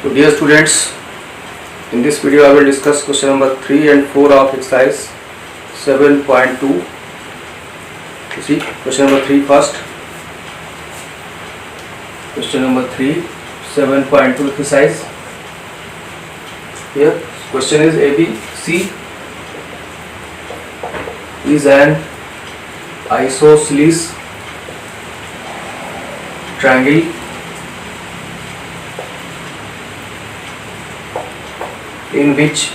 So dear students, in this video I will discuss question number 3 and 4 of exercise 7.2. You see question number 3 first. Question number 3, 7.2 exercise. Here question is ABC is an isosceles triangle in which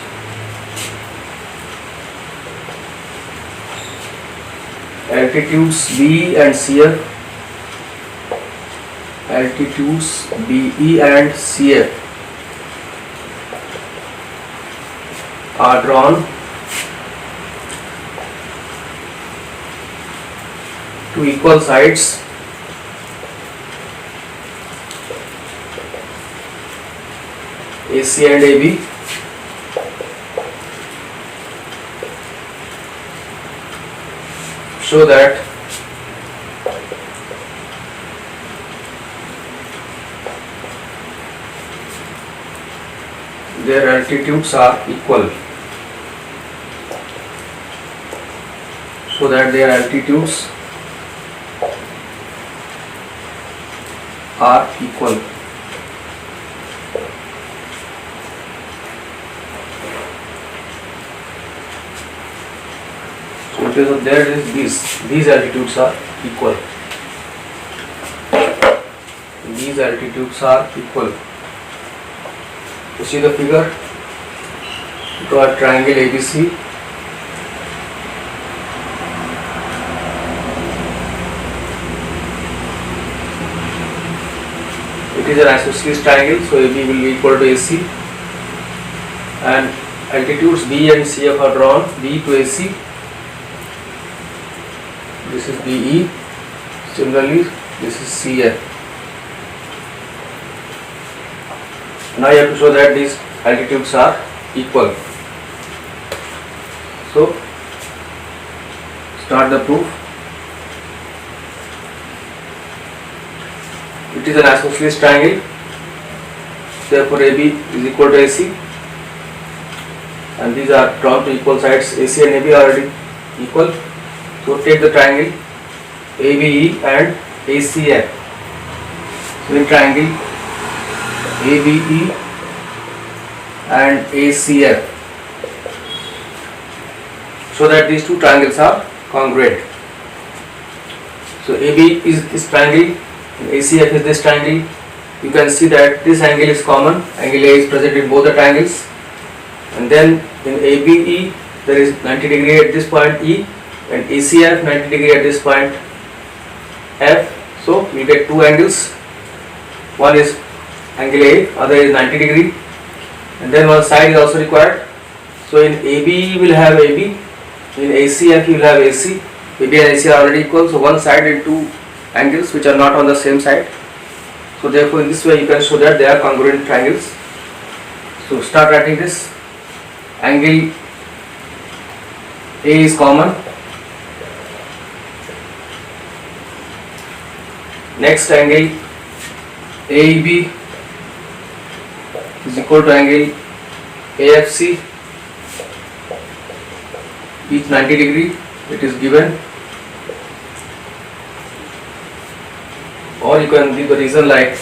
altitudes B and CF are drawn to equal sides AC and AB. Show that their altitudes are equal. So that their altitudes are equal. So in case of there is these altitudes are equal. These altitudes are equal. You see the figure? Draw a triangle ABC. It is an isosceles triangle, so AB will be equal to AC, and altitudes B and CF are drawn. B to AC. This is BE. Similarly, this is CF. Now you have to show that these altitudes are equal. So start the proof. It is an isosceles triangle, therefore AB is equal to AC, and these are drawn to equal sides. AC and AB are already equal. So take the triangle ABE and ACF. So in triangle ABE and ACF, so that these two triangles are congruent. So AB is this triangle and ACF is this triangle. You can see that this angle is common. Angle A is present in both the triangles, and then in ABE there is 90 degree at this point E, and ACF 90 degree at this point F. So we get two angles. One is angle A, other is 90 degree, and then one side is also required. So in AB you will have AB, in ACF you will have AC. AB and AC are already equal, so one side and two angles which are not on the same side. So therefore in this way you can show that they are congruent triangles. So start writing this. Angle A is common. Next angle AEB is equal to angle AFC, each 90 degree, it is given. Or you can give the reason like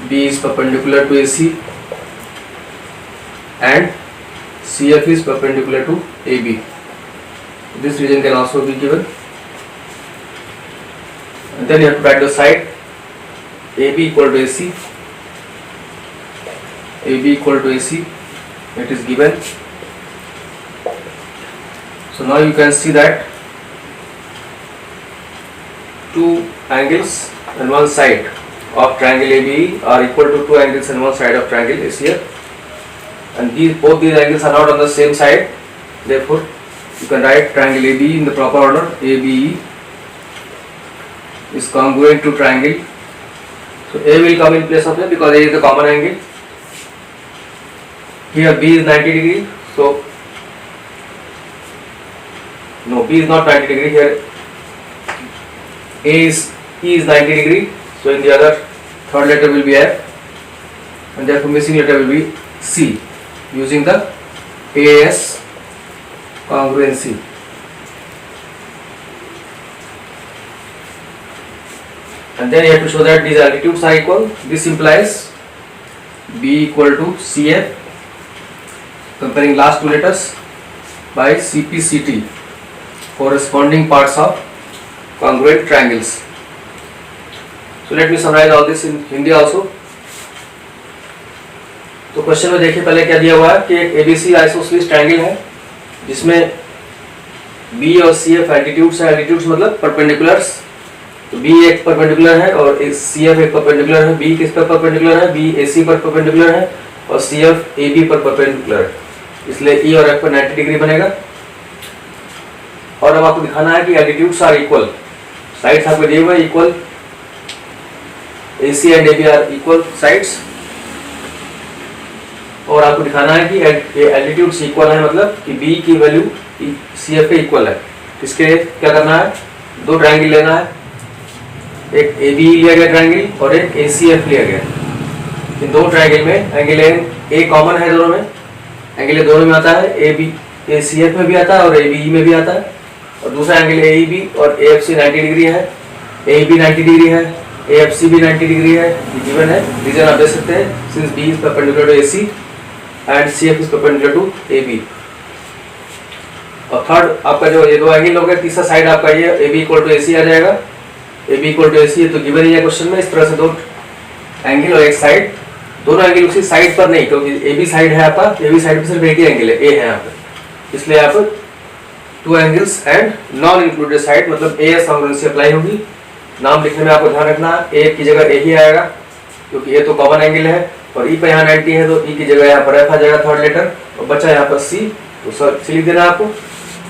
B is perpendicular to AC and CF is perpendicular to AB. This reason can also be given. And then you have to write the side. AB equal to AC, AB equal to AC, it is given. So now you can see that two angles and one side of triangle ABE are equal to two angles and one side of triangle ACF, and both these angles are not on the same side. Therefore you can write triangle ABE in the proper order. ABE is congruent to triangle. So A will come in place of A because A is the common angle. Here B is 90 degree, so No, B is not 90 degree here. E is 90 degree. So in the other third letter will be F, and therefore missing letter will be C, using the AS congruency. And then you have to show that these altitudes are equal. This implies B equal to CF, comparing last two letters, by CPCT, corresponding parts of congruent triangles. So let me summarize all this in Hindi also. तो question में देखिए पहले क्या दिया हुआ है कि एक ABC आइसोसेलेस ट्रायंगल है जिसमें B और CF एल्टीट्यूड्स है. एल्टीट्यूड्स मतलब परपेंडिकुलर्स. तो B एक परपेंडिकुलर है और CF एक परपेंडिकुलर है. B किस पर परपेंडिकुलर है? B AC पर परपेंडिकुलर है और CF AB पर परपेंडिकुलर है. इसलिए E और F पर 90 डिग्री बनेगा. और अब आपको दिखाना है कि एल्टीट्यूड्स आर इक्वल. साइड्स आपको दिए हुए equal. AC and AB are equal sides. और आपको दिखाना है कि एल्टीट्यूड्स इक्वल है, मतलब कि B की वैल्यू CF के इक्वल है. इसके लिए क्या करना है? दो ट्रायंगल लेना है. एक AB लिया गया ट्रायंगल और एक ACF लिया गया. इन दो ट्रायंगल में एंगल A कॉमन है दोनों में. एंगल दोनों में आता है. AB ACF में भी आता है और ABE में भी आता है. और दूसरा एंगल AEB और AFC 90 डिग्री है. AEB 90 डिग्री है, AFC भी 90 डिग्री है. ये गिवन है. रीजन आप देख सकते हैं. Since B is perpendicular to AC and CF is perpendicular to AB. और थर्ड आपका जो ये दो एंगल हो गए. तीसरा साइड आपका ये AB इक्वल टू AC आ जाएगा. AB इक्वल टू AC है तो गिवन ही है क्वेश्चन में. इस तरह से दो एंगल और एक साइड. दोनों एंगल उसी साइड पर नहीं, क्योंकि AB साइड है आपका. AB साइड पर सिर्फ एक ही एंगल है, A है यहाँ पे. इसलिए आप two angles and non included side, मतलब AS कॉन्ग्रुएंसी अप्लाई होगी. नाम लिखने में आपको ध्यान रखना है A की जगह A ही आएगा, क्योंकि A तो कॉमन एंगल है. और E पे यहाँ 90 है तो E की जगह यहाँ पर F आ जाएगा थर्ड लेटर. और बचा यहाँ पर C, तो C लिख देना आपको.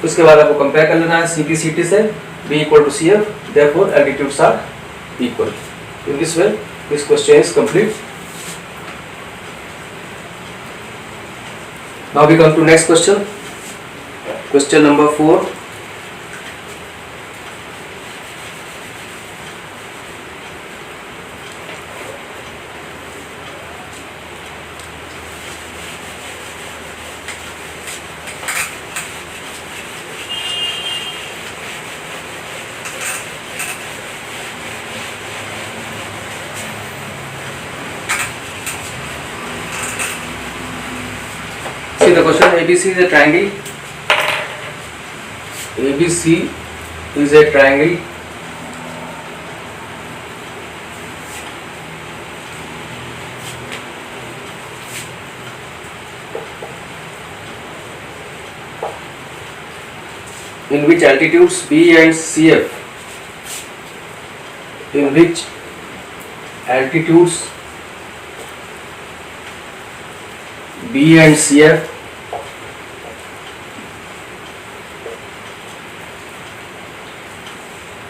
उसके बाद आपको कंपेयर कर लेना है CPCT से. B equal to CF, therefore altitudes are equal. In this way, this question is complete. Now we come to next question. Question number 4. See the question. ABC is a triangle. ABC is a triangle in which altitudes B and CF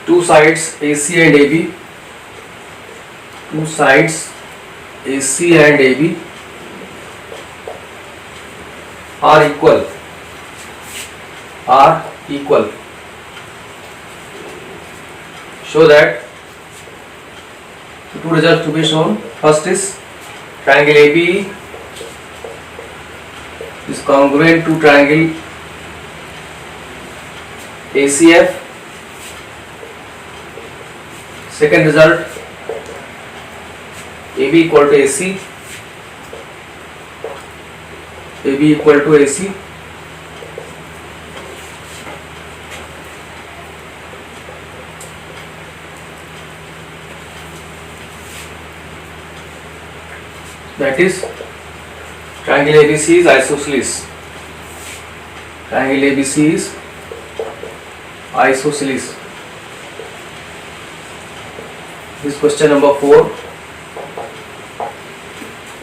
two sides AC and AB are equal. Show that. Two results to be shown. First is triangle ABE is congruent to triangle ACF. Second result, AB equal to AC. AB equal to AC. That is, triangle ABC is isosceles. Triangle ABC is isosceles. This is question number 4.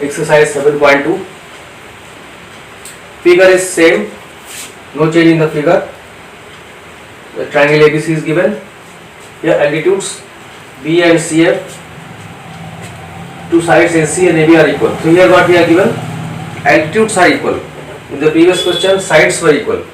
Exercise 7.2. Figure is same. No change in the figure. The triangle ABC is given. Here altitudes B and CF. Two sides AC and AB are equal. So here what we are given? Altitudes are equal. In the previous question, sides were equal.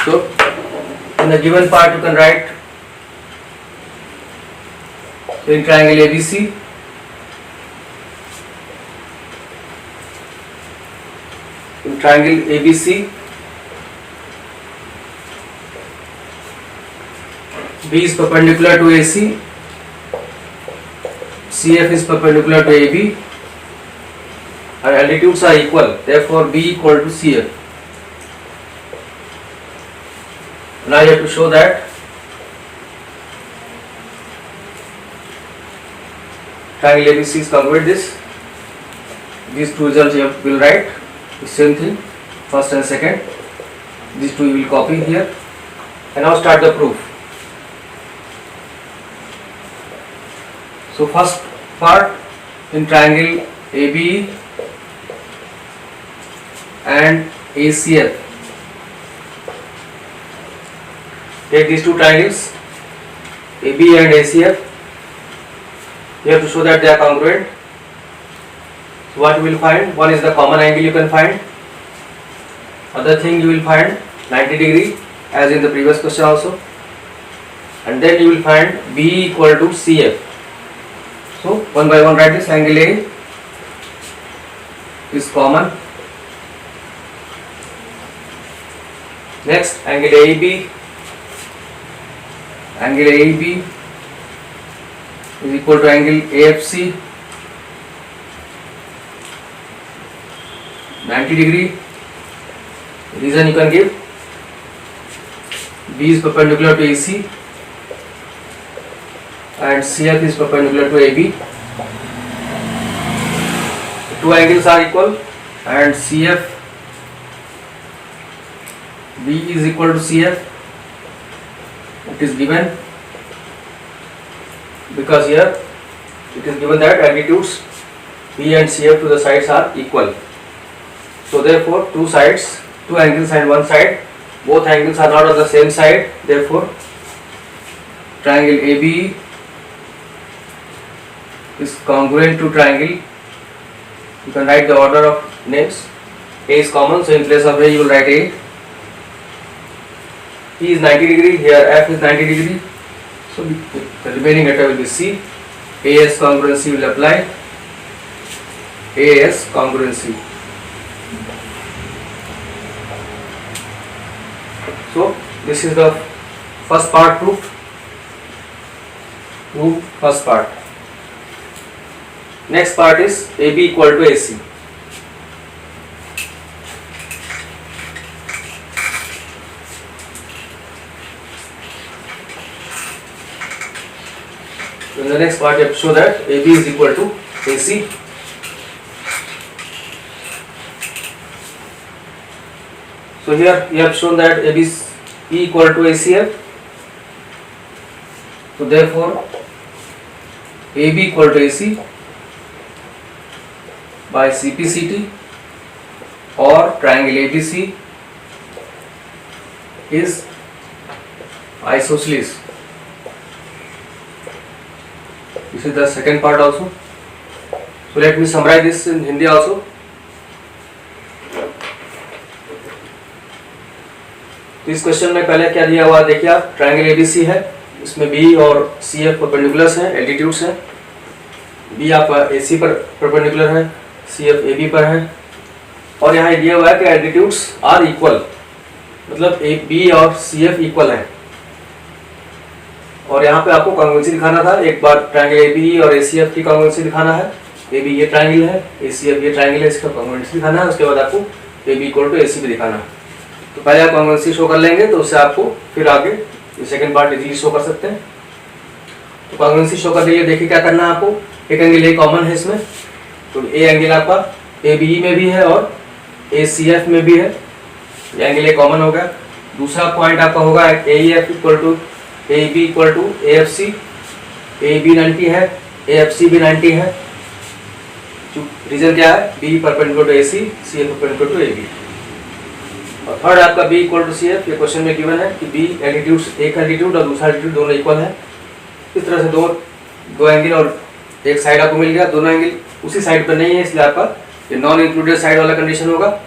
So in the given part you can write, so in triangle ABC, in triangle ABC, B is perpendicular to AC, CF is perpendicular to AB, and altitudes are equal, therefore B equal to CF. Now you have to show that triangle ABC is congruent this. These two results you will write the same thing, first and second. These two you will copy here, and now start the proof. So first part, in triangle ABE and ACF, take these two triangles AB and ACF. You have to show that they are congruent. So what you will find? One is the common angle you can find. Other thing you will find 90 degree as in the previous question also. And then you will find B equal to CF. So one by one write this. Angle A is common. Next, angle AEB. Angle AEB is equal to angle AFC, 90 degree. Reason you can give, B is perpendicular to AC and CF is perpendicular to AB. The two angles are equal, and CF, B is equal to CF. It is given because here it is given that altitudes B and CF to the sides are equal. So therefore two angles and one side, both angles are not on the same side. Therefore triangle ABE is congruent to triangle. You can write the order of names. A is common, so in place of A you will write A. E is 90 degree, here F is 90 degree, so the remaining letter will be C. AS congruency will apply. AS congruency. So this is the first part proof. First part. Next part is AB equal to AC. In the next part you have to show that AB is equal to AC. So here you have shown that AB is E equal to ACF. So therefore AB equal to AC by CPCT or triangle ABC is isosceles. This is the second part also. So let me summarize this in Hindi also. तो इस question में पहले क्या दिया हुआ देखिए आप, triangle ABC है, इसमें बी और सी एफ परपेंडिकुलर्स हैं, एल्टीट्यूड्स हैं. बी आपका एसी पर परपेंडिकुलर है, सी एफ ए बी पर है, और यहाँ दिया हुआ है कि एल्टीट्यूड्स आर इक्वल, मतलब ए बी और सी एफ इक्वल है. और यहाँ पे आपको कॉन्ग्रुएंसी दिखाना था. एक बार ट्रायंगल ए बी और ए सी एफ की कॉन्ग्रुएंसी दिखाना है. ए बी ये ट्रायंगल है, ए सी एफ ये ट्रायंगल है, इसका कॉन्ग्रुएंसी दिखाना है. उसके बाद आपको ए बी इक्वल टू ए सी भी दिखाना है. तो पहले आप कॉन्ग्रुएंसी शो कर लेंगे तो उससे आपको फिर आगे ये सेकंड पार्ट इजीली शो कर सकते हैं. तो कॉन्ग्रुएंसी शो करने के लिए देखिए क्या करना है आपको. एक एंगल ए कॉमन है इसमें, तो ए एंगल आपका ए बी में भी है और ए सी एफ में भी है. ये एंगल ए कॉमन हो गया. दूसरा पॉइंट आपका होगा A F equal to A B equal to A F C. A B 90 है, ए एफ सी भी 90 है. रीजन क्या है, B perpendicular to A C, C F perpendicular to A B. और थर्ड आपका b equal to C F. ये question में given है कि b एल्टीट्यूड, एक एल्टीट्यूड और दूसरा एल्टीट्यूड दोनों इक्वल है. इस तरह से दो एंगल और एक साइड आपको मिल गया. दोनों एंगल उसी साइड पर नहीं है, इसलिए आपका ये नॉन इंक्लूडेड साइड वाला कंडीशन होगा.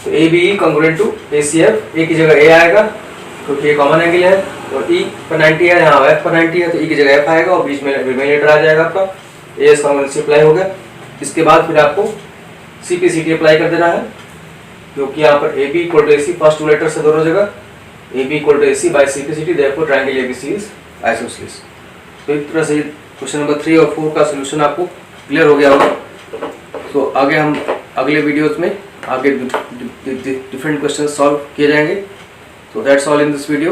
तो A B congruent to A C F, A की जगह ए आएगा क्योंकि ये कॉमन एंगल है, और ई पर 90 है, यहाँ एफ पर 90 है, तो ई की जगह एफ आएगा और बीच में रिमेनिएटर आ जाएगा आपका। ए एस कॉन्ग्रुएंसी अप्लाई हो गया। इसके बाद फिर आपको C P C T apply कर देना है, क्योंकि यहाँ पर A B equal to A C first two letter से दोनों जगह, A B equal to A C by C P C T, therefore triangle A B C is isosceles. तो एक तरह से क्वेश्चन नंबर 3 और 4 का सोल्यूशन आपको क्लियर हो गया होगा। तो आगे हम अगले वीडियोस में आगे डिफरेंट क्वेश्चन सॉल्व किए जाएंगे। So that's all in this video.